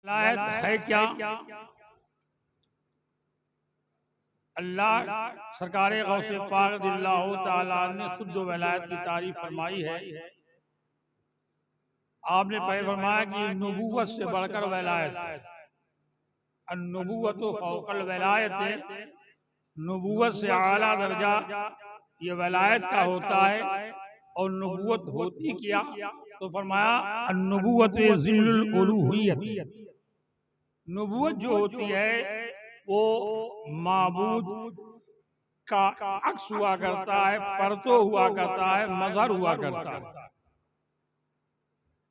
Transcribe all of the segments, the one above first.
ولایت ہے کیا؟ اللہ سرکار غوث پاک رضی اللہ تعالیٰ نے خود جو ولایت کی تعریف فرمائی ہے، آپ نے پہلے فرمایا کہ نبوت سے بڑھ کر ولایت، النبوت فوق الولایت، نبوت سے اعلیٰ درجہ یہ ولایت کا ہوتا ہے۔ اور نبوت ہوتی کیا؟ تو فرمایا النبوت ذل الالوہیت، نبوت جو ہوتی ہے وہ معبود کا عکس ہوا کرتا ہے، پرتو ہوا کرتا ہے، مظہر ہوا کرتا ہے۔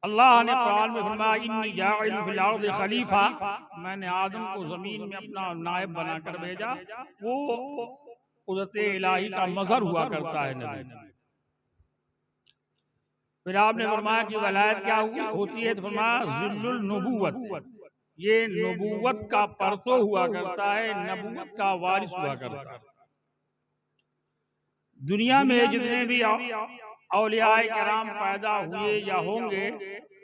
اللہ نے قرآن میں فرمایا انی جاعل فی الارض خلیفہ، میں نے آدم کو زمین میں اپنا نائب بنا کر بھیجا، وہ قدرت الہی کا مظہر ہوا کرتا ہے نبی۔ پھر آپ نے فرمایا کہ ولایت کیا ہوتی ہے؟ تو فرمایا ذل النبوت، یہ نبوت کا پرتو ہوا کرتا ہے، نبوت کا وارث ہوا کرتا ہے۔ دنیا میں جتنے بھی اولیاء کرام پیدا ہوئے یا ہوں گے،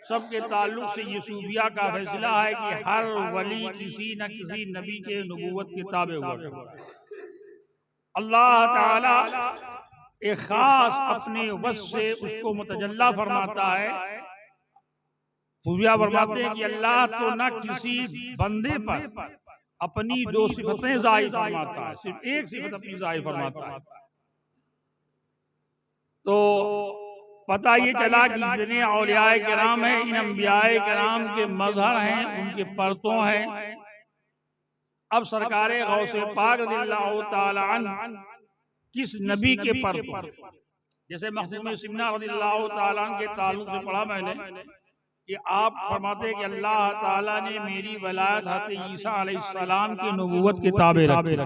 سب کے تعلق سے یہ صوفیہ کا فیصلہ ہے کہ ہر ولی کسی نہ کسی نبی کے نبوت کے تابع ہوا کرتا ہے۔ اللہ تعالی ایک خاص اپنے وصف سے اس کو متجلی فرماتا ہے۔ صوفیہ فرماتے ہیں کہ اللہ تو نہ کسی بندے پر اپنی دو صفتیں ظاہر فرماتا ہے، صرف ایک صفت اپنی ظاہر فرماتا ہے۔ تو پتہ یہ چلا کہ جتنے اولیاء کرام ہیں، ان انبیاء کرام کے مظہر ہیں، ان کے پرتوں ہیں۔ اب سرکار غوث پاک رضی اللہ تعالی عنہ کس نبی کے پرتوں، جیسے مخدوم سمنہ رضی اللہ تعالی عنہ کے تعلق سے پڑھا میں نے کہ آپ فرماتے ہیں کہ اللہ تعالیٰ نے میری ولایت حضرت عیسیٰ علیہ السلام کی نبوت کے تابع رکھی،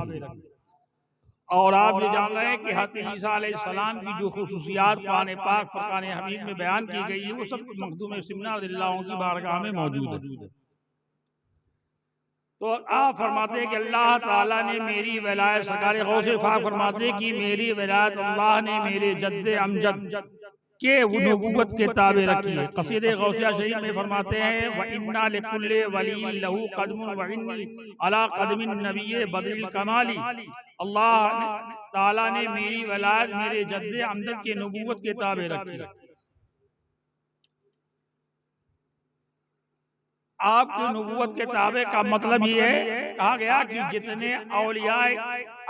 اور آپ یہ جان رہے ہیں کہ حضرت عیسیٰ علیہ السلام کی جو خصوصیات قرآن پاک فرقان حمید میں بیان کی گئی ہے، وہ سب مخدوم سمنہ رضی اللہ عنہ کی بارگاہ میں موجود ہے۔ تو آپ فرماتے ہیں کہ اللہ تعالیٰ نے میری ولایت، سرکار غوث پاک فرماتے ہیں کہ میری ولایت اللہ نے میرے جد امجد کہ وہ نبوت کے تابع رکھی ہے۔ قصیدہ غوثیہ شریف میں فرماتے ہیں وَإِنَّا لِكُلِّ وَلِيٍّ لَهُ قَدْمٌ وَإِنِّي عَلَىٰ قَدْمِ النَّبِيِّ بَدْرِ الْكَمَالِ، اللہ تعالیٰ نے میری ولایت میرے جد امجد کے نبوت کے تابع رکھی ہے۔ آپ کی نبوت کے تابع کا مطلب یہ ہے، کہا گیا کہ جتنے اولیاء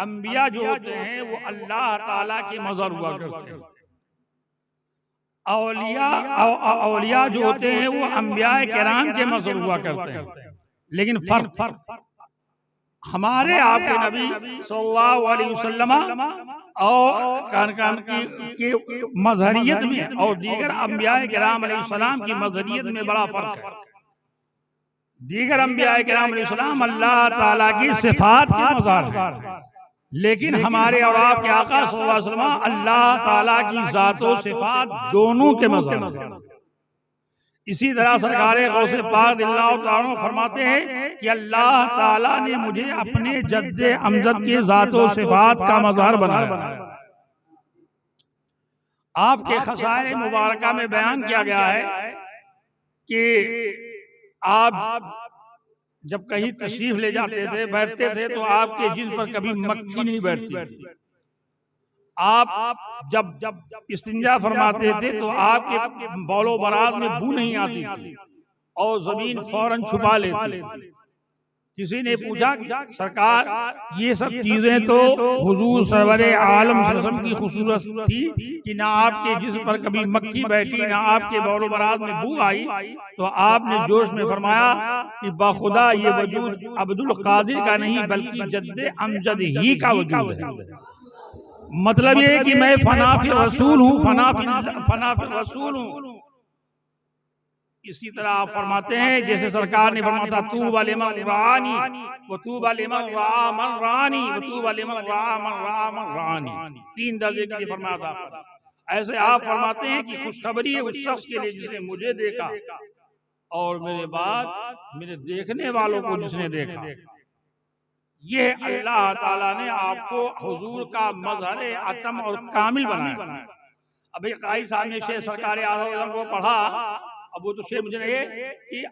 انبیاء جو ہوتے ہیں وہ اللہ تعالیٰ کے مظہر ہوا کرتے ہیں۔ اولیاء جو ہوتے ہیں وہ انبیاء کرام کے مظہر ہوا کرتے ہیں، لیکن فرق ہمارے آپ کے نبی صلی اللہ علیہ وسلم اور کی مظہریت میں اور دیگر انبیاء کرام علیہ السلام کی مظہریت میں بڑا فرق ہے۔ دیگر انبیاء کرام علیہ السلام اللہ تعالیٰ کی صفات کے مظہر ہیں، لیکن ہمارے اور آپ کے آقا صلی اللہ علیہ وسلم اللہ تعالیٰ کی ذات و صفات دونوں کے مظہر ہیں۔ اسی طرح سرکار غوث پاک رضی اللہ تعالیٰ فرماتے ہیں کہ اللہ تعالیٰ نے مجھے اپنے جد امجد کے ذات و صفات کا مظہر بنایا۔ آپ کے خصائص مبارکہ میں بیان کیا گیا ہے کہ آپ جب کہیں تشریف لے جاتے تھے، بیٹھتے تھے، تو آپ کے جسم پر کبھی مکھی نہیں بیٹھتی تھی۔ آپ جب استنجا فرماتے تھے تو آپ کے بول و براز میں بو نہیں آتی تھی اور زمین فوراً چھپا لیتی تھی۔ کسی نے پوچھا کہ سرکار یہ سب چیزیں تو حضور سرور عالم صلی اللہ علیہ وسلم کی خصوصیت تھی کہ نہ آپ کے جسم پر کبھی مکھی بیٹھی، نہ آپ کے بول و براز میں بو آئی، تو آپ نے جوش میں فرمایا کہ بخدا یہ وجود عبد القادر کا نہیں بلکہ جد امجد ہی کا وجود ہے۔ مطلب یہ کہ میں فنا فی رسول ہوں، فنا فی رسول ہوں۔ اسی طرح آپ فرماتے ہیں جیسے سرکار نے فرمایا طوبی لمن رآنی وطوبی لمن رآ من رآنی وطوبی لمن رآ من رآ من رآنی، تین درجے کے لیے فرمایا تھا۔ ایسے آپ فرماتے ہیں کہ خوشخبری ہے اس شخص کے لیے جس نے مجھے دیکھا اور میرے بعد میرے دیکھنے والوں کو جس نے دیکھا۔ یہ اللہ تعالیٰ نے آپ کو حضور کا مظہر اتم اور کامل بنایا۔ اب ایک قاری صاحب نے شیخ سرکار اعظم کو پڑھا اب وہ تو شیخ مجھے کہ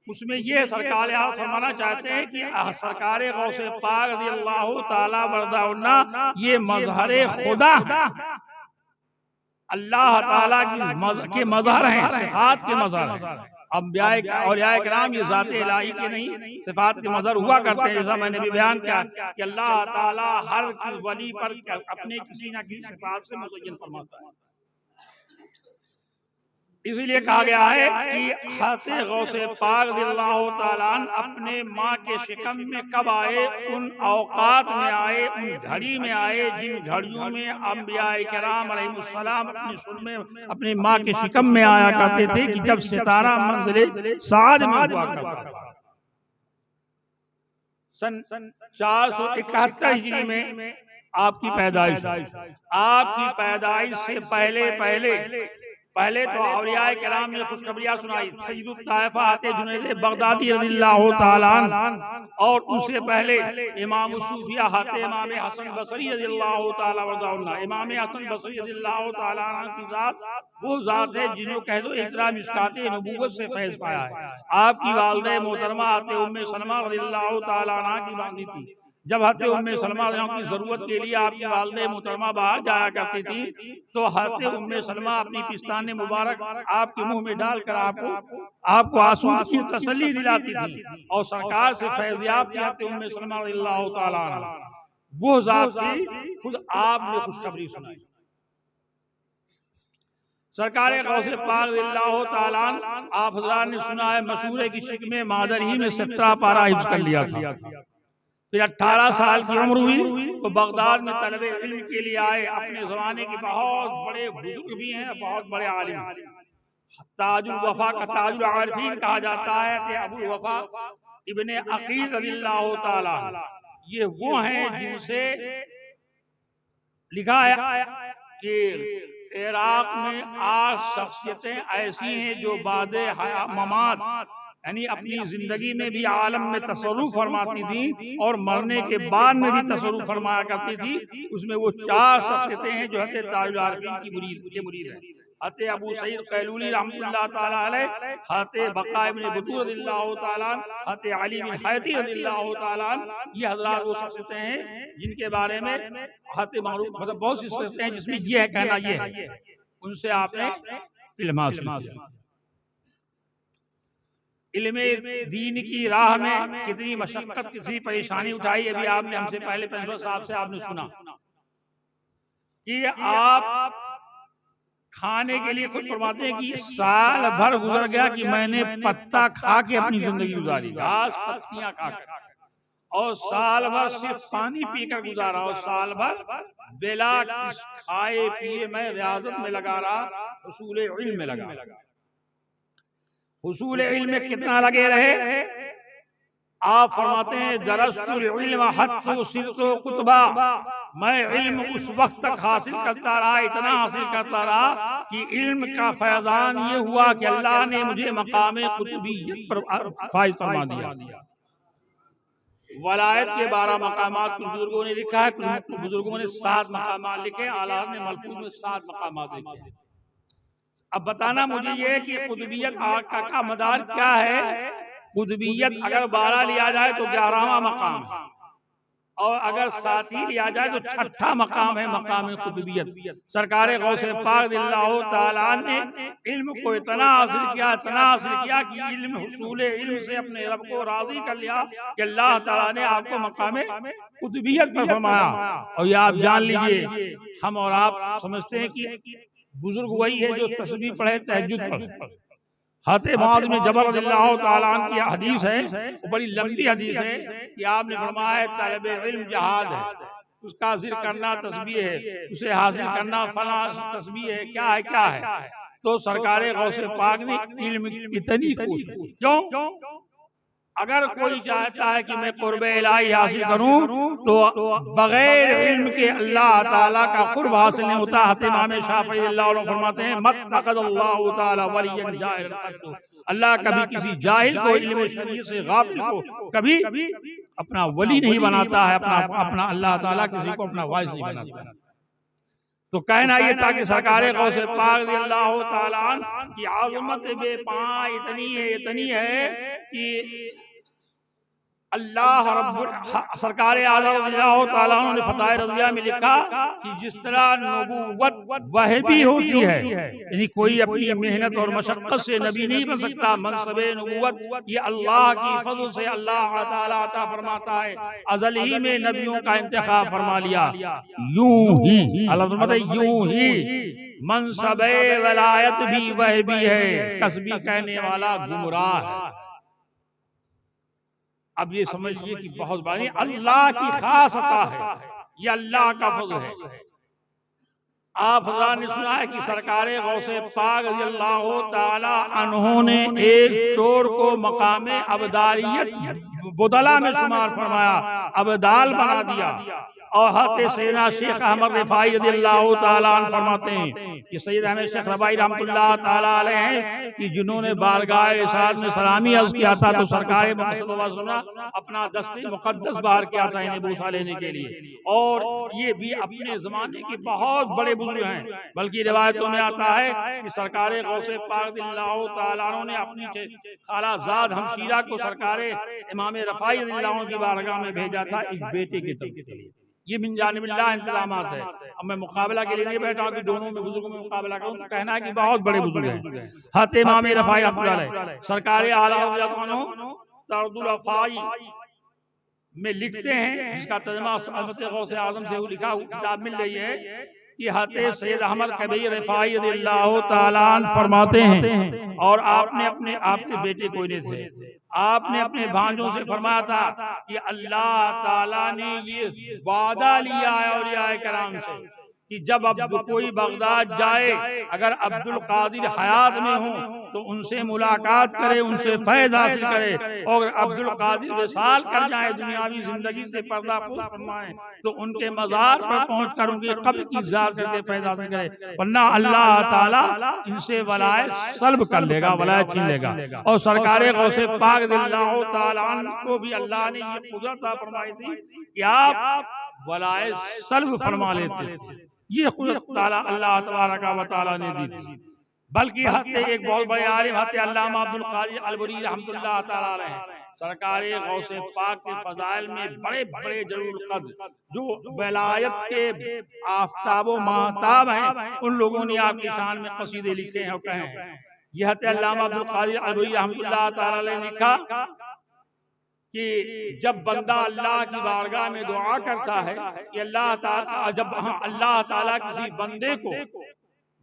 اس میں یہ سرکار آپ فرمانا چاہتے ہیں کہ سرکار غوث پاک رضی اللہ تعالی وردہ عنہ یہ مظہر خدا اللہ تعالیٰ کے مظہر ہیں، صفات کے مظہر ہیں. انبیاء اولیاء کرام یہ ذات الہی کے نہیں صفات کے مظہر ہوا کرتے ہیں. جیسا میں نے بھی بیان کیا کہ اللہ تعالیٰ ہر ولی پر اپنے کسی نہ کسی صفات سے مزین فرماتا ہے. اسی لیے کہا گیا ہے کہ حضرت غوث پاک رضی اللہ تعالیٰ عنہ اپنے ماں کے شکم میں کب آئے؟ ان اوقات میں آئے، ان گھڑی میں آئے جن گھڑیوں میں انبیاء کرام علیہ السلام اپنی سن میں اپنی ماں کے شکم میں آیا کرتے تھے کہ جب ستارہ منزل سعد میں ہوا کرتا تھا. سن 471 ہجری میں آپ کی پیدائش. آپ کی پیدائش سے پہلے تو اولیاء کرام نے خوشخبریاں سنائی. سید الطائفہ جنید بغدادی رضی اللہ تعالیٰ عنہ اور ان سے پہلے امام الصوفیہ امام حسن بصری رضی اللہ تعالیٰ عنہ. امام حسن بصری رضی اللہ تعالیٰ عنہ کی ذات وہ ذات ہے جنہوں کہہ دو اقرا مشکات نبوت سے فیض پایا ہے. آپ کی والدہ محترمہ حضرت ام سلمہ رضی اللہ تعالیٰ عنہ کی والدہ تھی. جب حضرت ام سلمہ کی ضرورت کے لیے آپ کی والدہ محترمہ باہر جایا کرتی تھی تو حضرت ام سلمہ اپنی پستان مبارک آپ کے منہ میں ڈال کر آپ کو آنسو کی تسلی دلاتی تھی اور سرکار سے فیضیاب تھی حضرت ام سلمہ رضی اللہ تعالیٰ عنہ. وہ ذات تھی خود آپ نے خوشخبری سنائی. سرکار غوث پاک رضی اللہ تعالیٰ عنہ آپ حضرات نے سنا ہے مشہور ہے کہ شکم مادر ہی میں 17 پارہ حفظ کر لیا تھا. پھر 18 سال کی عمر ہوئی تو بغداد میں طلب علم کے لیے آئے. اپنے زمانے کے بہت بڑے بزرگ بھی ہیں، بہت بڑے عالم. تاج الوفا کا تاج العارفین کہا جاتا ہے کہ ابو الوفا ابن عقیل رضی اللہ تعالیٰ یہ وہ ہیں جن سے لکھا ہے کہ عراق میں 8 شخصیتیں ایسی ہیں جو بعد ممات یعنی اپنی زندگی میں بھی عالم میں تصرف فرماتی تھی اور مرنے کے بعد میں بھی تصرف فرمایا کرتی تھی. اس میں وہ 4 شخصیتیں ہیں جو حضرت تاج العارفین کے مرید ہیں. حضرت ابو سعید قیلونی رحمۃ اللہ تعالیٰ علیہ، حضرت بقاء ابن بطور رضی اللہ تعالیٰ عنہ، حضرت علی بن حیدی رضی اللہ تعالیٰ عنہ. یہ حضرات وہ شخصیتیں ہیں جن کے بارے میں حضرت معروف مطلب بہت سی شخصیتیں ہیں جس میں یہ ہے کہنا یہ ہے ان سے آپ نے علم حاصل کیا. علم دین کی راہ میں کتنی مشقت کتنی پریشانی اٹھائی ابھی آپ نے ہم سے پہلے پرنسپل صاحب سے آپ نے سنا کہ آپ کھانے کے لیے خود فرماتے ہیں کہ سال بھر گزر گیا کہ میں نے پتا کھا کے اپنی زندگی گزاری، گھاس پتیاں کھا کر، اور سال بھر صرف پانی پی کر گزارا، اور سال بھر بلا کھائے پیے میں ریاضت میں لگا رہا، حصول علم میں لگا. حصول علم میں کتنا لگے رہے؟ آپ فرماتے ہیں درست العلم حتی صرت کتبا، میں علم اس وقت تک حاصل کرتا رہا، اتنا حاصل کرتا رہا کہ علم کا فیضان یہ ہوا کہ اللہ نے مجھے مقام قطبیت پر فائز فرما دیا. ولایت کے 12 مقامات کچھ بزرگوں نے لکھا ہے، کچھ بزرگوں نے 7 مقامات لکھے، اعلیٰ نے ملفوظ میں 7 مقامات لکھے. اب بتانا مجھے یہ کہ قطبیت کا مدار کیا ہے؟ قطبیت اگر 12 لیا جائے تو 11واں مقام ہے، اور اگر 7 ہی لیا جائے تو 6واں مقام ہے مقام قطبیت. سرکار غوث پاک رضی اللہ تعالیٰ نے علم کو اتنا حاصل کیا کہ علم حصول علم سے اپنے رب کو راضی کر لیا کہ اللہ تعالیٰ نے آپ کو مقام قطبیت پر فرمایا. اور یہ آپ جان لیجئے ہم اور آپ سمجھتے ہیں کہ بزرگ وہی ہے جو تسبیح پڑھے تہجد پڑھے. حضرت معاذ بن جبل رضی اللہ تعالیٰ عنہ کی حدیث ہے، وہ بڑی لمبی حدیث ہے کہ آپ نے فرمایا ہے طالب علم جہاد ہے، اس کا ذکر کرنا تسبیح ہے، اسے حاصل کرنا فلاں تسبیح ہے. کیا ہے تو سرکار غوث پاک نے علم اتنی کوشش کیوں؟ اگر کوئی چاہتا ہے کہ میں قرب الہی حاصل کروں تو بغیر علم کے اللہ تعالیٰ کا قرب حاصل نہیں ہوتا. حضرت امام شافعی اللہ عنہ فرماتے ہیں مَتَّخَذَ اللَّهُ تَعَالَى وَلِيًّا جَاهِلًا، اللہ کبھی کسی جاہل کو علم شریعت سے غافل کو کبھی اپنا ولی نہیں بناتا ہے، اپنا اللہ تعالیٰ کسی کو اپنا وارث نہیں بناتا ہے. تو کہنا یہ تھا کہ سرکار غوث پاک رضی اللہ تعالیٰ عنہ کی عظمت بے پناہ اتنی ہے کہ اللہ سرکار اعظم رضی اللہ تعالیٰ عنہ نے فتح رضیہ میں لکھا کہ جس طرح نبوت وحبی ہوتی ہے، یعنی کوئی اپنی محنت اور مشقت سے نبی نہیں بن سکتا، منصب نبوت یہ اللہ کی فضل سے اللہ تعالیٰ عطا فرماتا ہے، ازل ہی میں نبیوں کا انتخاب فرما لیا، یوں ہی العظمت یوں ہی منصب ولایت بھی وحبی ہے، کسبی کہنے والا گمراہ ہے۔ اب یہ سمجھئے کہ بہت بڑی اللہ کی خاص عطا ہے، یہ اللہ کا فضل ہے۔ آپ حضرات نے سنا ہے کہ سرکار غوث پاک رضی اللہ تعالی عنہ نے ایک چور کو مقام ابدالیت بدلہ میں شمار فرمایا، ابدال بنا دیا، اور حضرت سیدنا شیخ احمد رفاعی رضی اللہ تعالیٰ عنہ فرماتے ہیں کہ سید احمد شیخ رفاعی رحمۃ اللہ تعالیٰ علیہ ہیں کہ جنہوں نے بارگاہ رسالت میں سلامی عرض کیا تھا تو سرکار محمد صلی اللہ علیہ وسلم نے اپنا دست مقدس باہر کیا تھا انہیں بوسہ لینے کے لیے، اور یہ بھی اپنے زمانے کے بہت بڑے بزرگ ہیں، بلکہ روایتوں میں آتا ہے کہ سرکار غوث پاک رضی اللہ تعالیٰ عنہ نے اپنی خالہ زاد ہمشیرہ کو سرکار امام رفاعی رضی اللہ عنہ کی بارگاہ میں بھیجا تھا ایک بیٹے کی طرف کے لیے۔ یہ من جانب اللہ انتظامات ہے۔ اب میں مقابلہ کے لیے نہیں بیٹھا ہوں کہ دونوں میں بزرگوں میں مقابلہ کروں، تو کہنا ہے کہ بہت بڑے بزرگ ہیں۔ حضرت امام رفاعی رحمۃ اللہ علیہ سرکار اعلیٰ رضی اللہ عنہ طرد الافاعی میں لکھتے ہیں، جس کا ترجمہ حضرت غوث اعظم سے لکھا ہوئی کتاب مل رہی ہے، کہ حضرت سید احمد کبیر رفاعی رضی اللہ تعالیٰ عنہ فرماتے ہیں، اور آپ کے بیٹے کوئی نہیں تھے، آپ نے اپنے بھانجوں سے فرمایا تھا کہ اللہ تعالیٰ نے یہ وعدہ لیا ہے اولیاء کرام سے کہ جب کوئی بغداد جائے اگر عبد القادر حیات میں ہوں تو ان سے ملاقات کرے، ان سے فیض حاصل کرے، اور عبد القادر وصال کر جائے، دنیاوی زندگی سے پردہ پوش فرمائیں تو ان کے مزار پر پہنچ کر ان کے قبر کی زیارت کر کے فیض حاصل کرے، ورنہ اللہ تعالیٰ ان سے ولایت سلب کر لے گا، ولایت چھین لے گا۔ اور سرکار غوث پاک رضی اللہ تعالیٰ عنہ کو بھی اللہ نے یہ قدرت عطا فرمائی تھی کہ آپ ولایت سلب فرما لیتے تھے، یہ قدرت اللہ تبارک و تعالیٰ نے دی تھی۔ بلکہ ایک بہت بڑے عالم حضرت علامہ عبد القادر البری رحمۃ اللہ تعالیٰ علیہ سرکار غوث پاک کے فضائل میں بڑے بڑے جلیل القدر جو ولایت کے آفتاب و ماہتاب ہیں، ان لوگوں نے آپ کی شان میں قصیدے لکھے ہیں اور کہے ہیں۔ یہ حضرت علامہ عبد القادر البری رحمۃ اللہ تعالیٰ علیہ نے لکھا کہ جب بندہ اللہ کی بارگاہ میں دعا کرتا ہے کہ اللہ تعالیٰ جب اللہ تعالیٰ کسی بندے کو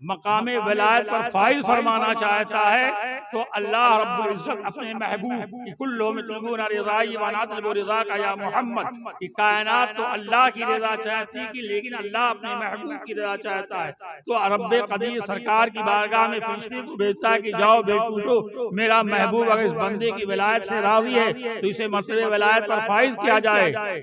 مقام ولایت پر فائز فرمانا چاہتا ہے تو اللہ رب العزت اپنے محبوب کی کلہم یطلبون رضائی وانا اطلب رضاک یا محمد کی کائنات تو اللہ کی رضا چاہتی کہ لیکن اللہ اپنے محبوب کی رضا چاہتا ہے، تو رب قدیر سرکار کی بارگاہ میں فرشتے کو بھیجتا ہے کہ جاؤ پوچھو میرا محبوب اگر اس بندے کی ولایت سے راضی ہے تو اسے مرتبہ ولایت پر فائز کیا جائے۔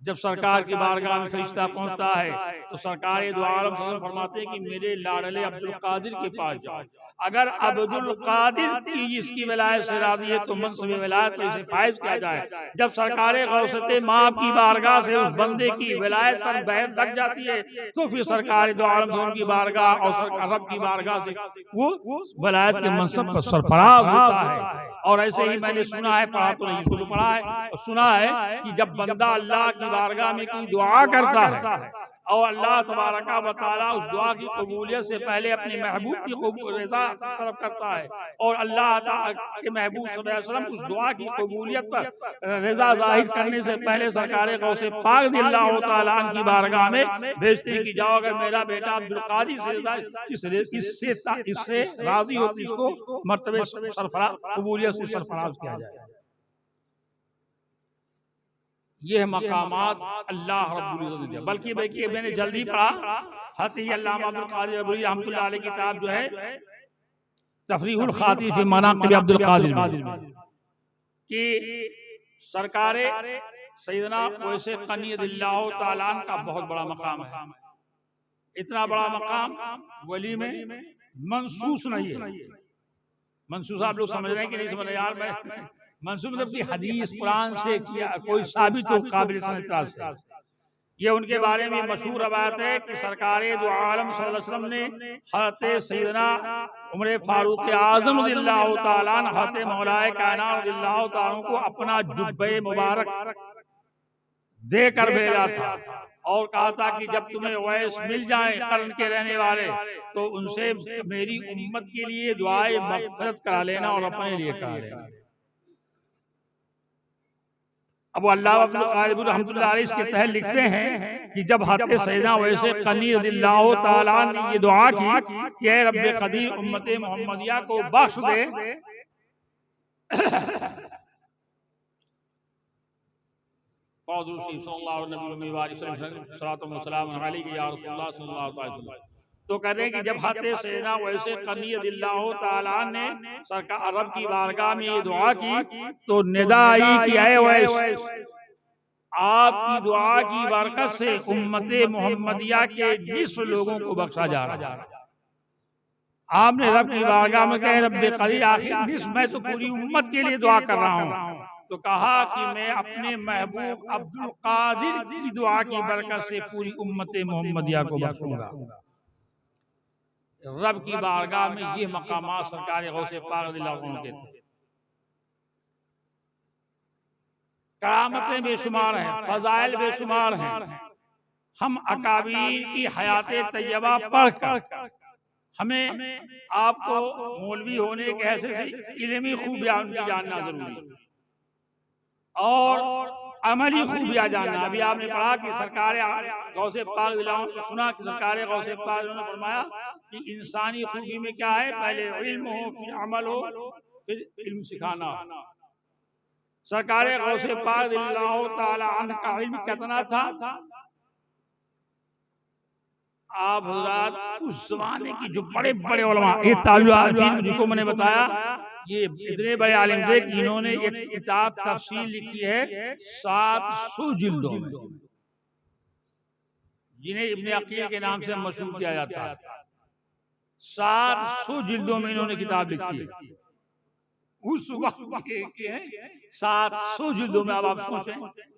جب سرکار کی بارگاہ میں فرشتہ پہنچتا ہے تو سرکار دو عالم صلی اللہ علیہ وسلم فرماتے ہیں کہ میرے لاڈلے عبد القادر کے پاس جاؤ، اگر عبد القادر کی اس کی ولایت سے راضی ہے تو منصب ولایت پر اسے فائز کیا جائے۔ جب سرکار غوثت مآب کی بارگاہ سے اس بندے کی ولایت پر بہر لگ جاتی ہے تو پھر سرکار دو عالم صلی اللہ علیہ وسلم کی بارگاہ اور سرکار رب کی بارگاہ سے وہ ولایت کے منصب پر سرفراز ہوتا ہے۔ اور ایسے ہی میں نے سنا ہے، پڑھا تو نہیں خود پڑھا ہے، سنا ہے کہ جب بندہ اللہ کی بارگاہ میں کوئی دعا کرتا ہے اور اللہ تبارک و تعالیٰ اس دعا کی قبولیت سے پہلے اپنے محبوب کی رضا طلب کرتا ہے، اور اللہ تعالیٰ کے محبوب صلی اللہ علیہ وسلم اس دعا کی قبولیت پر رضا ظاہر کرنے سے پہلے سرکار غوث پاک رضی اللہ تعالیٰ عنہ کی بارگاہ میں بھیجتے ہیں کہ جاؤ اگر میرا بیٹا عبد القادر اس سے راضی ہو تو اس کو مرتبہ سرفراز قبولیت سے سرفراز کیا جائے۔ یہ مقامات اللہ رب العزت نے، بلکہ میں نے جلدی پڑھا حضرت علامہ عبد القادر البری رحمۃ اللہ علیہ کتاب جو ہے تفریح الخاطر فی مناقب عبد القادر کہ سرکار سیدنا اویس قنی رضی اللہ تعالیٰ عنہ کا بہت بڑا مقام ہے، اتنا بڑا مقام ولی میں منصوص نہیں ہے۔ منصوص آپ لوگ سمجھ رہے ہیں کہ نہیں سمجھ رہے؟ یار میں منصوص مطلب کہ حدیث قرآن سے کیا کوئی ثابت ہو قابل سند سے، یہ ان کے بارے میں مشہور روایت ہے کہ سرکار دو عالم صلی اللہ علیہ وسلم نے حضرت سیدنا عمر فاروق اعظم رضی اللہ تعالیٰ عنہ حضرت مولا کائنات رضی اللہ تعالیٰ عنہ کو اپنا جبہ مبارک دے کر بھیجا تھا اور کہا تھا کہ جب تمہیں اویس مل جائیں قرن کے رہنے والے تو ان سے میری امت کے لیے دعائے مغفرت کرا لینا اور اپنے لیے کرا لینا۔ اب اللہ عبد القادر رحمۃ اللہ علیہ اس کے تحت لکھتے ہیں کہ جب حضرت سیدنا اویس قرنی رضی اللہ تعالیٰ عنہ نے یہ دعا کی کہ اے رب قدیر امت محمدیہ کو بخش دے، تو کہتے ہیں کہ جب حضرت سیدنا اویس قرنی رضی اللہ تعالیٰ عنہ نے سرکار رب کی بارگاہ میں یہ دعا کی تو ندا آئی کہ اے اویس، آپ کی دعا کی برکت سے امت محمدیہ کے 20 لوگوں کو بخشا جا رہا ہے۔ آپ نے رب کی بارگاہ میں کہا رب قدیر آخر 20 میں تو پوری امت کے لیے دعا کر رہا ہوں، تو کہا کہ میں اپنے محبوب عبد القادر کی دعا کی برکت سے پوری امت محمدیہ کو بخشوں گا۔ رب کی بارگاہ میں یہ مقامات سرکار غوث پاک رضی اللہ عنہ کے تھے۔ کرامتیں بے شمار ہیں، فضائل بے شمار ہیں۔ ہم اکابیر کی حیات طیبہ پڑھ کر ہمیں آپ کو مولوی ہونے کے حیثیت سے علمی خوبیاں ان کی جاننا ضروری ہے اور عملی خوبیاں جاننا۔ ابھی آپ نے پڑھا کہ سرکار غوث پاک رضی اللہ عنہ کو سنا کہ سرکار غوث پاک نے فرمایا کہ انسانی خوبی میں کیا ہے، پہلے علم ہو، پھر عمل ہو، پھر علم سکھانا۔ سرکار غوث پاک رضی اللہ تعالی عنہ کا علم کتنا تھا؟ آپ حضرات اس زمانے کی جو بڑے بڑے علماء، یہ طالب علم جن کو میں نے بتایا، یہ اتنے بڑے عالم تھے کہ انہوں نے ایک کتاب تفصیل لکھی ہے 700 جلدوں میں، جنہیں ابن عقیل کے نام سے مشہور کیا جاتا ہے۔ 700 جلدوں میں انہوں نے کتاب لکھی ہے اس وقت کے 700 جلدوں میں۔ اب آپ سوچیں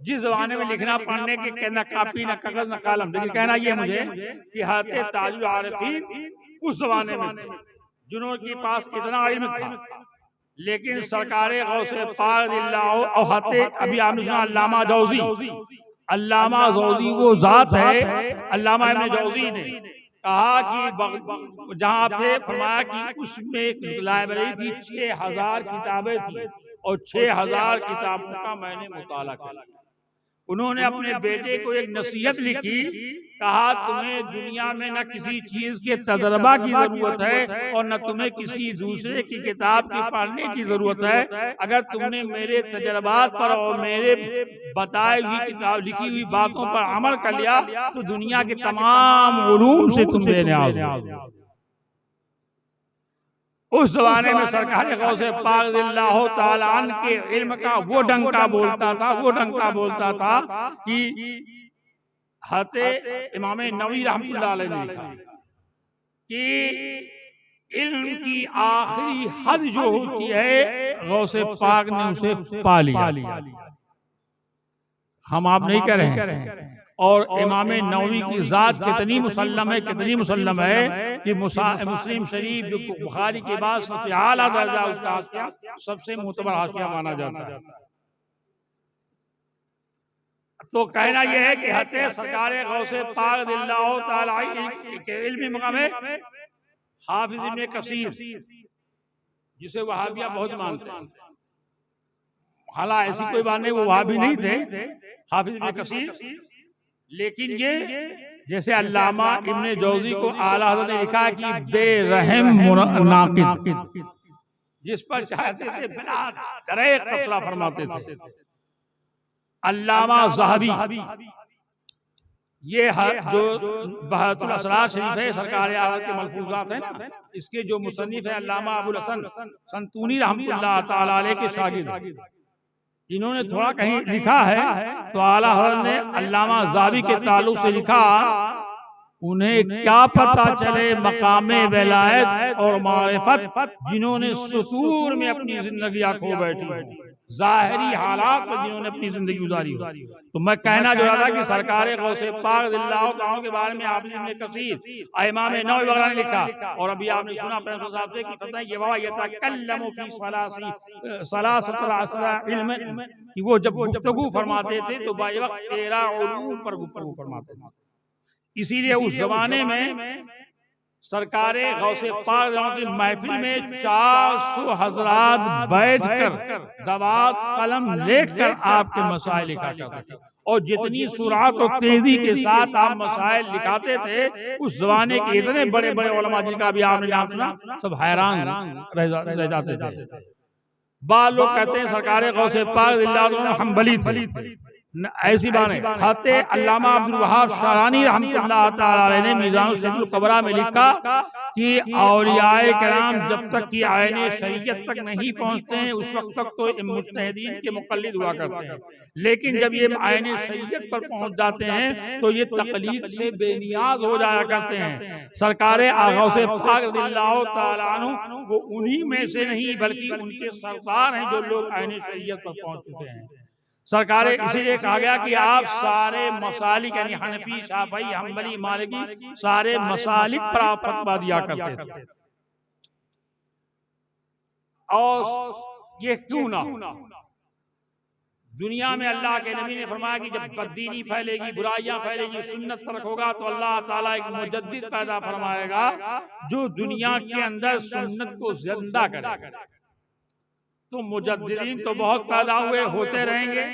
جس زمانے میں لکھنا پڑھنے کے نہ کاپی نہ کاغذ نہ قلم، لیکن کہنا یہ مجھے کہ حضرت تاج العارفین اس زمانے میں تھے جنہوں کے پاس اتنا علم تھا، لیکن سرکار غوث پاک رضی اللہ اور حضرت ابھی آپ نے سنا علامہ جوزی، علامہ جوزی وہ ذات ہے، علامہ ابن جوزی نے کہا کہ جہاں آپ سے فرمایا کہ اس میں ایک لائبریری تھی، 6000 کتابیں تھیں اور 6000 کتابوں کا میں نے مطالعہ کیا۔ انہوں نے اپنے بیٹے کو ایک نصیحت لکھی، کہا تمہیں دنیا میں نہ کسی چیز کے تجربہ کی ضرورت ہے اور نہ تمہیں کسی دوسرے کی کتاب کی پڑھنے کی ضرورت ہے۔ اگر تم نے میرے تجربات پر اور میرے بتائے ہوئی کتاب لکھی ہوئی باتوں پر عمل کر لیا تو دنیا کے تمام علوم سے تم بے نیاز ہو۔ اس زمانے میں سرکار غوث پاک رضی اللہ تعالی عنہ کے علم کا وہ ڈنکا بولتا تھا کہ حضرت امام نووی رحمۃ اللہ علیہ نے لکھا کہ علم کی آخری حد جو ہوتی ہے غوث پاک نے اسے پا لیا۔ ہم آپ نہیں کہہ رہے ہیں، اور امام نووی کی ذات کتنی مسلم ہے کہ مسلم شریف جو بخاری کے بعد سب سے اعلیٰ درجہ اس کا حاشیہ، سب سے معتبر حاشیہ مانا جاتا ہے۔ تو کہنا یہ ہے کہ حضرت سرکار غوث پاک رضی اللہ تعالی کے علمی مقام ہے۔ حافظ ابن کثیر جسے وہابیہ بہت مانتے ہیں، حالانکہ ایسی کوئی بات نہیں، وہ وہابی نہیں تھے حافظ ابن کثیر، لیکن یہ جیسے علامہ ابن جوزی کو اعلیٰ حضرت نے لکھا کہ بے رحم ناقد، جس پر چاہتے تھے بلا دریغ تبصرہ فرماتے تھے۔ علامہ ذہبی، یہ جو بہت الاسرار شریف ہے سرکار اعلیٰ کے ملفوظات ہیں نا، اس کے جو مصنف ہے علامہ ابو الحسن سنتونی رحمۃ اللہ تعالی علیہ کے شاگرد، انہوں نے تھوڑا کہیں لکھا ہے تو اعلیٰ حضرت نے علامہ ذہبی کے تعلق سے لکھا، انہیں کیا پتہ چلے مقام ولایت اور معرفت جنہوں نے سطور میں اپنی زندگیاں کھو بیٹھی۔ ظاہری حالات میں جنہوں نے اپنی زندگی گزاری ہو. تو میں کہنا جو رہا تھا کہ سرکار غوث پاک رضی اللہ تعالیٰ کے بارے میں آپ نے ابن کثیر، امام نووی وغیرہ نے لکھا، اور ابھی آپ نے سنا اپنے صاحب سے کہ فتح یہ ہوا یتکلم فی ثلاثۃ عشر علم، کہ وہ جب گفتگو فرماتے تھے تو بائی وقت 13 علوم پر گفتگو فرماتے تھے. اسی لیے اس زمانے میں سرکار غوث پاک کی محفل میں 400 حضرات بیٹھ کر دوات قلم لے کر آپ کے مسائل لکھا کرتے تھے، اور جتنی سرعت اور تیزی کے ساتھ آپ مسائل لکھاتے تھے اس زمانے کے اتنے بڑے بڑے علماء جن کا بھی آپ نے نام سنا سب حیران رہ جاتے تھے. بعض لوگ کہتے ہیں سرکار غوث پاک رضی اللہ عنہ حنبلی تھے، ایسی بات ہے. خط علامہ عبدالوہاب شعرانی رحمۃ اللہ تعالی علیہ نے میزان الشریعۃ الکبریٰ میں لکھا کہ اولیاء کرام جب تک کہ عین شریعت تک نہیں پہنچتے ہیں اس وقت تک تو مجتہدین کے مقلد ہوا کرتے ہیں، لیکن جب یہ عین شریعت پر پہنچ جاتے ہیں تو یہ تقلید سے بے نیاز ہو جایا کرتے ہیں. سرکار غوث پاک رضی اللہ تعالیٰ عنہ وہ انہی میں سے نہیں بلکہ ان کے سردار ہیں جو لوگ عین شریعت پر پہنچ چکے ہیں. سرکار اسی لیے کہا گیا کہ آپ سارے مسالک یعنی حنفی، شافعی، حنبلی، مالکی سارے مسالک پر آپ فتویٰ دیا کرتے تھے. اور یہ کیوں نہ دنیا میں اللہ کے نبی نے فرمایا کہ جب بددینی پھیلے گی، برائیاں پھیلے گی، سنت ترک ہوگا تو اللہ تعالیٰ ایک مجدد پیدا فرمائے گا جو دنیا کے اندر سنت کو زندہ کرے گا. تو مجددین تو بہت پیدا ہوئے، ہوتے رہیں گے،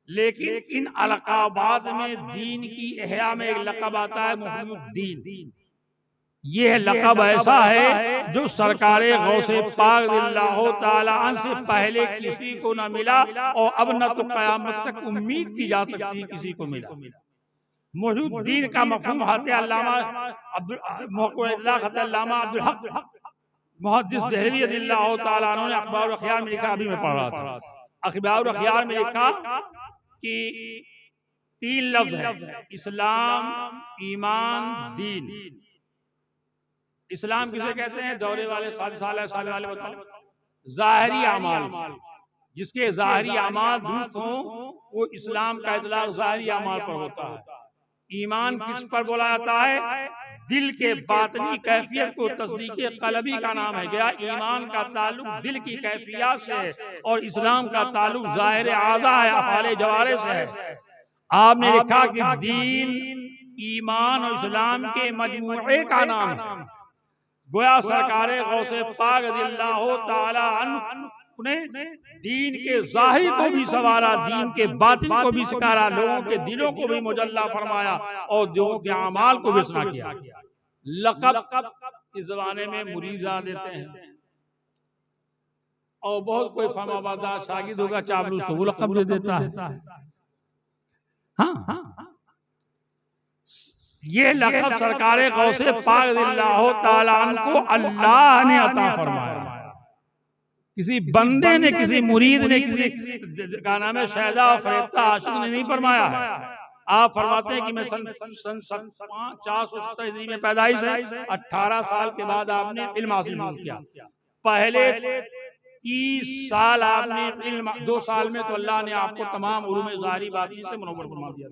لیکن ان القابات میں دین کی احیاء میں ایک لقب آتا ہے محی الدین. یہ لقب ایسا ہے جو سرکار غوث پاک رضی اللہ تعالی عنہ سے پہلے کسی کو نہ ملا، اور اب نہ تو قیامت تک امید کی جا سکتی کسی کو ملا. محی الدین کا مفہوم حضرت علامہ عبدالحق محدث دہلوی رضی اللہ تعالیٰ عنہ نے اخبار الاخیار میں لکھا، ابھی میں پڑھ رہا تھا. اخبار الاخیار میں لکھا کہ 3 لفظ ہیں: اسلام، ایمان، دین. اسلام کسے کہتے ہیں؟ دورے والے، سالے والے بتاؤ. ظاہری اعمال، جس کے ظاہری اعمال درست ہوں وہ اسلام کا اطلاق ظاہری اعمال پر ہوتا ہے. ایمان کس پر بولا جاتا ہے؟ دل کے باطنی کیفیت کو تصدیق قلبی کا نام ہے. گیا ایمان کا تعلق دل کی کیفیات سے ہے اور اسلام کا تعلق ظاہر اعضاء ہے، افعال جوارح سے ہے. آپ نے لکھا کہ دین، ایمان اور اسلام کے مجموعے کا نام ہے. گویا سرکار غوث پاک رضی اللہ تعالی عنہ نے دین کے ظاہر کو بھی سنوارا، دین کے باطن کو بھی سکھارا، لوگوں کے دلوں کو بھی مجلہ فرمایا اور لوگوں کے اعمال کو بھی سنا کیا. لقب اس زمانے میں مریداں دیتے ہیں، اور بہت کوئی فرما بردار شاگرد ہوگا چاپلوس تو وہ لقب دے دیتا ہے. ہاں، یہ لقب سرکار غوث پاک رضی اللہ تعالیٰ عنہ کو اللہ نے عطا فرمایا. کسی بندے نے، کسی مرید نے، کسی کا نام ہے شہدہ اور فریفتہ عاشق نے نہیں فرمایا ہے. آپ فرماتے ہیں کہ میں سن 470 ہجری میں پیدائش ہے، 18 سال کے بعد آپ نے علم حاصل کیا. پہلے 30 سال آپ نے علم، 2 سال میں تو اللہ نے آپ کو تمام علوم ظاہری باطنی سے منور فرما دیا.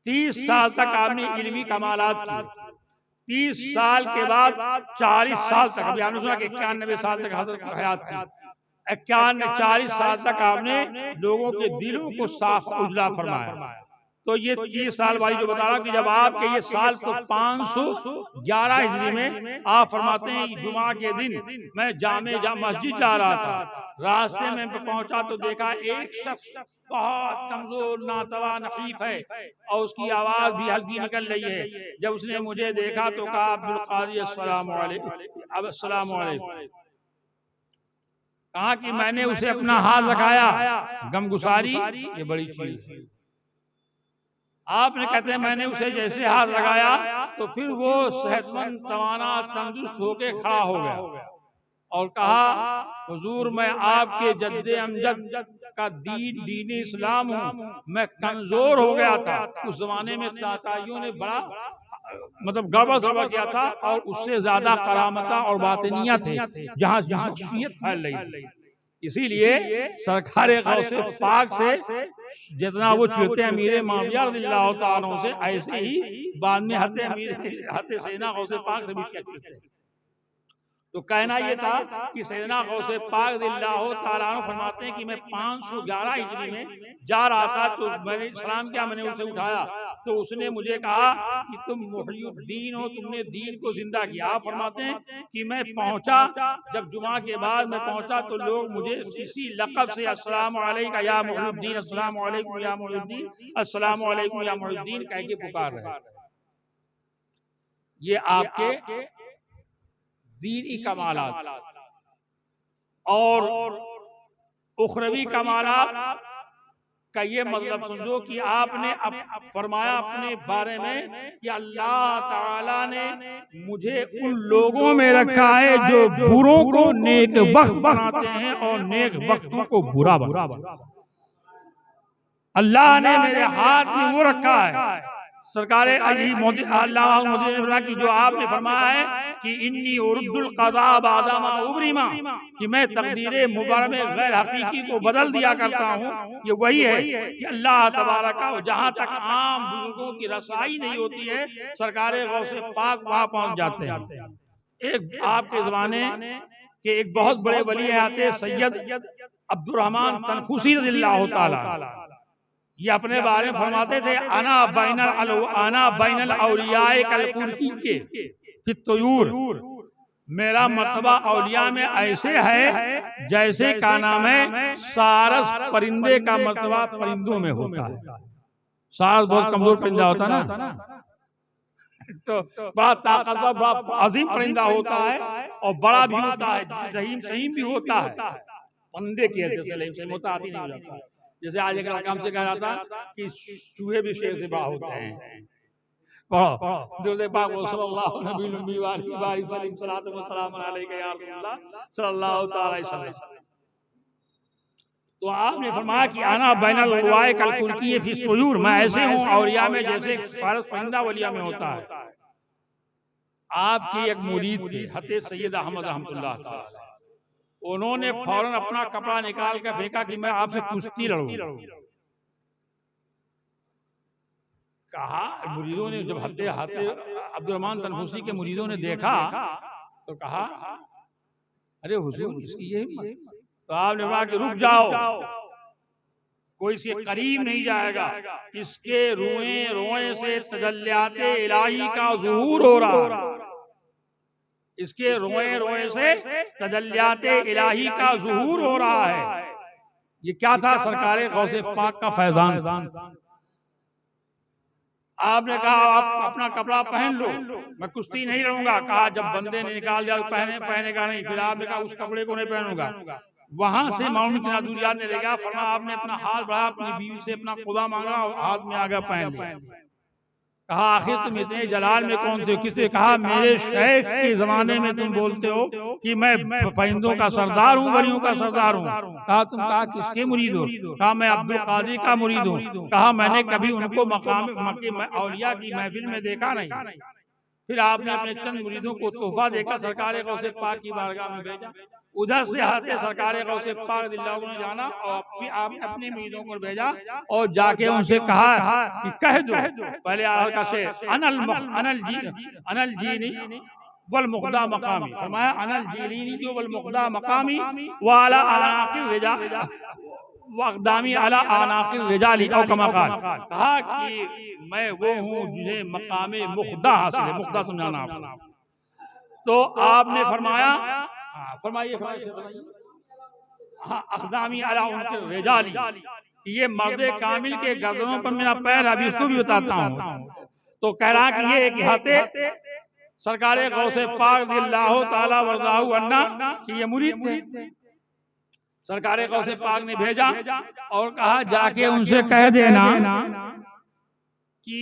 30 سال تک آپ نے علمی کمالات کی. 30 سال کے بعد 40 سال تک، ابھی آپ نے سنا کہ 91 سال تک حضرت حیات تھی، 40 سال تک آپ نے لوگوں کے دلوں کو صاف اجلا فرمایا. تو یہ 30 سال والی جو بتا رہا کہ جب آپ کے یہ سال تو 511 ہجری میں آپ فرماتے ہیں جمعہ کے دن میں جامع مسجد جا رہا تھا. راستے میں پہنچا تو دیکھا ایک شخص بہت کمزور، ناتواں، نحیف ہے اور اس کی آواز بھی ہلکی نکل رہی ہے. جب اس نے مجھے دیکھا تو کہا عبدالقادری السلام علیکم. السلام علیکم کہا کہ میں نے اسے اپنا ہاتھ رکھایا. غمگساری یہ بڑی چیز ہے. آپ نے کہتے ہیں میں نے اسے جیسے ہاتھ لگایا تو پھر وہ صحت مند، توانا، تندرست ہو کے کھڑا ہو گیا اور کہا حضور میں آپ کے جد امجد کا دین اسلام ہوں. میں کمزور ہو گیا تھا. اس زمانے میں تاتائیوں نے بڑا گڑبڑ کیا تھا اور اس سے زیادہ کرامتہ اور باطنیہ تھے جہاں شخصیت پھیل رہی تھی. اسی لیے سرکار غوث پاک سے جتنا وہ چڑھتے ہیں امیر معاویہ رضی اللہ تعالیٰ عنہ سے، ایسے ہی بعد میں حضرت سیدنا غوث پاک سے بھی چڑھتے ہیں۔ تو کہنا یہ تھا کہ سیدنا غوث پاک رضی اللہ تعالیٰ عنہ فرماتے ہیں کہ میں 511 ہجری میں جا رہا تھا، تو میں نے سلام کیا، میں نے اسے اٹھایا تو اس نے مجھے کہا کہ تم محی الدین ہو، تم نے دین کو زندہ کیا۔ آپ فرماتے ہیں کہ میں پہنچا، جب جمعہ کے بعد میں پہنچا تو لوگ مجھے اسی لقب سے السلام علیکم یا محی الدین، السلام علیکم یا محی الدین، السلام علیکم یا محی الدین کہہ کے پکار رہے۔ یہ آپ کے دینی کمالات اور اخروی کمالات کا یہ مطلب سمجھو کہ آپ نے فرمایا اپنے بارے میں کہ اللہ تعالیٰ نے مجھے ان لوگوں میں رکھا ہے جو بروں کو نیک بخت بناتے ہیں اور نیک بختوں کو برا بناتے ہیں۔ اللہ نے میرے ہاتھ میں وہ رکھا ہے۔ سرکار اللہ نے فرمایا کہ جو آپ نے فرمایا ہے کہ انی ارد القضاء بعد ما ابرما، کہ میں تقدیر مبرم غیر حقیقی کو بدل دیا کرتا ہوں، یہ وہی ہے کہ اللہ تبارک و جہاں تک عام بزرگوں کی رسائی نہیں ہوتی ہے، سرکار غوث پاک وہاں پہنچ جاتے ہیں۔ ایک آپ کے زمانے کے ایک بہت بڑے ولی آتے سید عبد الرحمن تنفوسی رضی اللہ تعالی، یہ اپنے بارے میں فرماتے تھے انا بین الاولیاء کالکرکی کے فی الطیور، میرا مرتبہ اولیاء میں ایسے ہے جیسے کا نام ہے سارس پرندے کا مرتبہ پرندوں میں ہوتا ہے۔ سارس بہت کمزور پرندہ ہوتا ہے نا، تو بڑا طاقتور بڑا عظیم پرندہ ہوتا ہے اور بڑا بھی ہوتا ہے، رحیم شہیم بھی ہوتا ہے، پرندے کی حیثیت سے رحیم شہیم ہوتا آتی نہیں ہو جاتا ہے۔ جیسے آج ایک رقم سے کہہ رہا تھا کہ چوہے بھی شیر سے بڑا ہوتے ہیں۔ پڑھو درود پاک صلی اللہ نبی نبی وآلہ وسلم صلاۃ و سلام علیک یا رسول اللہ صلی اللہ تعالی علیہ وسلم۔ تو آپ نے فرمایا کہ انا بین الاولیاء کالکرکی فی الطیور، میں ایسے ہوں اولیاء میں جیسے سارس پرندہ اولیاء میں ہوتا ہے۔ آپ کی ایک مرید تھی حضرت سید احمد رحمۃ اللہ تعالی، انہوں نے فوراً اپنا کپڑا نکال کر پھینکا کہ میں آپ سے کشتی لڑوں۔ کہا مریدوں نے، جب حضرت عبد الرحمن تنفوسی کے مریدوں نے دیکھا تو کہا ارے حضور اس کی یہ، تو آپ نے کہا کہ رک جاؤ، کوئی اس کے قریب نہیں جائے گا، اس کے روئیں روئیں سے تجلیات الہی کا ظہور ہو رہا ہے، اس کے روئیں روئیں سے تجلیات الہی کا ظہور ہو رہا ہے۔ یہ کیا تھا؟ سرکار غوث پاک کا فیضان۔ آپ نے کہا آپ اپنا کپڑا پہن لو، میں کشتی نہیں لڑوں گا۔ کہا جب بندے نے نکال دیا پہنے گا نہیں، پھر آپ نے کہا اس کپڑے کو نہیں پہنوں گا۔ وہاں سے مولوی نادوریات نے لے گیا، فرمایا آپ نے اپنا ہاتھ بڑھایا، اپنی بیوی سے اپنا خدا مانگا اور ہاتھ میں آگا پہن لیا۔ کہا آخر تم اتنے جلال میں کون تھے؟ کس نے کہا میرے شیخ کے زمانے میں تم بولتے ہو کہ میں پرندوں کا سردار ہوں، ولیوں کا سردار ہوں۔ کہا تم کہا کس کے مرید ہو؟ کہا میں عبد القادر کا مرید ہوں۔ کہا میں نے کبھی ان کو مقام مکے اولیاء کی محفل میں دیکھا نہیں۔ پھر آپ نے اپنے چند مریدوں کو تحفہ دے کر سرکار غوث پاک کی بارگاہ میں بھیجا۔ ادھر سے حضرت سرکار غوث پاک رضی اللہ عنہ نے جانا اور آپ نے اپنے مریدوں کو بھیجا اور جا کے ان سے کہا کہ کہہ دو، پہلے آخر کا شعر انا الجیلی والمقدہ مقامی، فرمایا انا الجیلی والمقدہ مقامی وعلی اعناق الرجال واقدامی علی اعناق الرجال او کما قال، کہا کہ میں وہ ہوں جنہیں مقام مقدہ حاصل ہے۔ مقدہ سمجھانا آپ، تو آپ نے فرمایا فرمائیے اقدامی علی عنق الرجال، یہ مرد کامل کے گردنوں پر میرا پیر، ابھی اس کو بھی بتاتا ہوں۔ تو کہہ رہا کہ یہ ایک حضرت سرکار غوث پاک رضی اللہ تعالی وارضہ عنہ کہ یہ مرید تھے۔ سرکار غوث پاک نے بھیجا اور کہا جا کے ان سے کہہ دینا کہ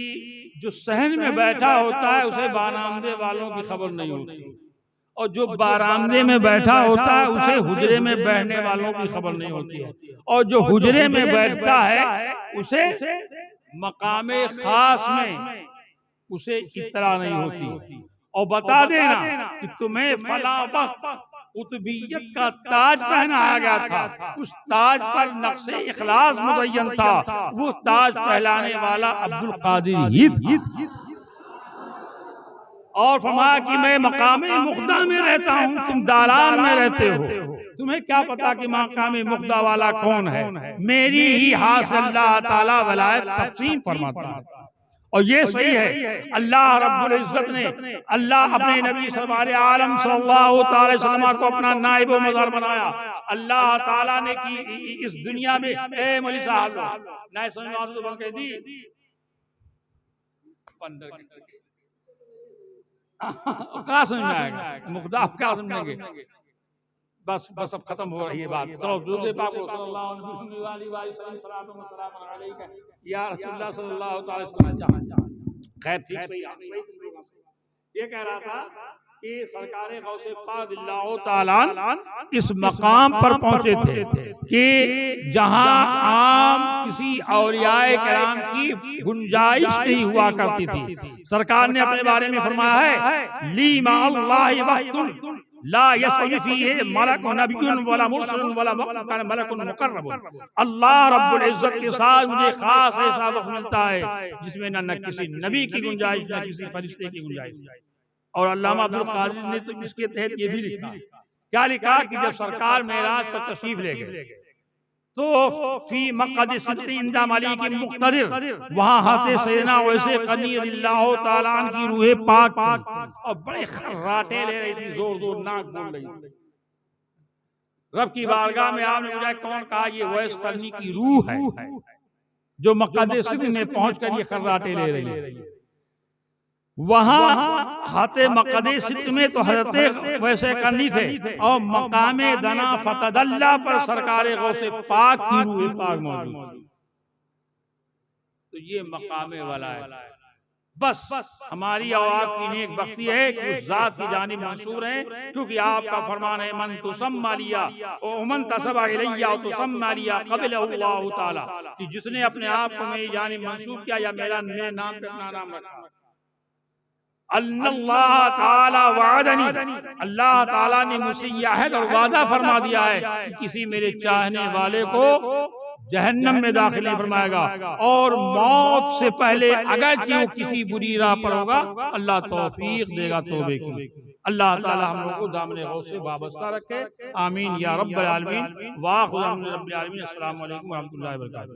جو صحن میں بیٹھا ہوتا ہے اسے بارآمدے والوں کی خبر نہیں ہوتی، اور جو بارآمدے میں بیٹھا ہوتا ہے اسے حجرے میں بیٹھنے والوں کی خبر نہیں ہوتی ہے، اور جو حجرے میں بیٹھتا ہے اسے مقام خاص میں اسے اطلاع نہیں ہوتی۔ اور بتا دینا کہ تمہیں فلاں وقت قطبیت کا تاج پہنایا گیا تھا، اس تاج پر نقش اخلاص مزین تھا، وہ تاج پہلانے والا عبد القادر ہی تھا۔ اور فرمایا کہ میں مقام مقدہ میں رہتا ہوں، تم دالان میں رہتے ہو، تمہیں کیا پتا کہ مقام مقدہ والا کون ہے؟ میری ہی ہاتھ سے اللہ تعالیٰ ولایت تقسیم فرماتا ہے۔ اور یہ صحیح ہے، اللہ رب العزت نے اللہ اپنے نبی سرور عالم صلی اللہ تعالی وسلم کو اپنا نائب و مظہر بنایا۔ اللہ تعالیٰ نے کی اس دنیا میں، اے مولی صاحب نائب سمجھ بن کے دی کہاں سمجھ میں آئے گا؟ مقدار کیا سمجھیں گے؟ بس اب ختم ہو رہی ہے بات۔ چلو درود پاک صلی اللہ علیہ وسلم یا رسول اللہ صلی اللہ علیہ وسلم۔ خیر ٹھیک صحیح یہ کہہ رہا تھا کہ سرکار غوث پاک اللہ تعالیٰ اس مقام پر پہنچے تھے کہ جہاں عام کسی اولیاء کرام کی گنجائش نہیں ہوا کرتی تھی۔ سرکار نے اپنے بارے میں فرمایا ہے لی ما اللہ وقت لا یسعد فیہ ملک نبی ولا مرسل ولا ملک مقرب۔ اللہ رب العزت کے ساتھ مجھے خاص ایسا وقت ملتا ہے جس میں نہ کسی نبی کی گنجائش نہ کسی فرشتے کی گنجائش۔ اور علامہ عبد القادر نے تو اس کے تحت یہ بھی لکھا، کیا لکھا کہ جب سرکار معراج پر تشریف لے گئے تو فی مقعد صدق عند ملیک مقتدر، وہاں حضرت سیدنا اویس قرنی رضی اللہ تعالیٰ عنہ کی روح پاک تھی اور بڑے خراٹے لے رہی تھی، زور زور ناک بول رہی تھی۔ رب کی بارگاہ میں آپ نے مجھے کون کہا یہ اویس قرنی کی روح ہے جو مقعد صدق میں پہنچ کر یہ خراٹے لے رہی ہے۔ وہاں حضرت مقعد صدق میں تو حضرت اویس قرنی تھے اور مقام دنا فتدلی پر سرکار غوث پاک کی روح پاک موجود تھی۔ تو یہ مقام والا ہے۔ بس ہماری اور آپ کی نیک بختی ہے کہ اس ذات کی جانب منصور ہیں، کیونکہ آپ کا فرمان ہے من تسمى لیا ومن تسبع الیہ تسمى لیا قبل اللہ تعالی، کہ جس نے اپنے آپ کو میری جانب منصوب کیا یا میرے نام پہ اپنا نام رکھا۔ اللہ تعالی وعدنی، اللہ تعالیٰ نے مجھ سے یہ عہد اور وعدہ فرما دیا ہے کہ کسی میرے چاہنے والے کو جہنم میں داخل نہیں فرمائے گا، اور موت سے پہلے اگرچہ وہ کسی بری راہ پر ہوگا اللہ توفیق دے گا توبے کی۔ اللہ تعالیٰ ہم لوگوں کو دامن غوث سے وابستہ رکھے، آمین یا رب العالمین۔ وآخر دعوانا رب العالمین۔ السلام علیکم ورحمۃ اللہ وبرکاتہ۔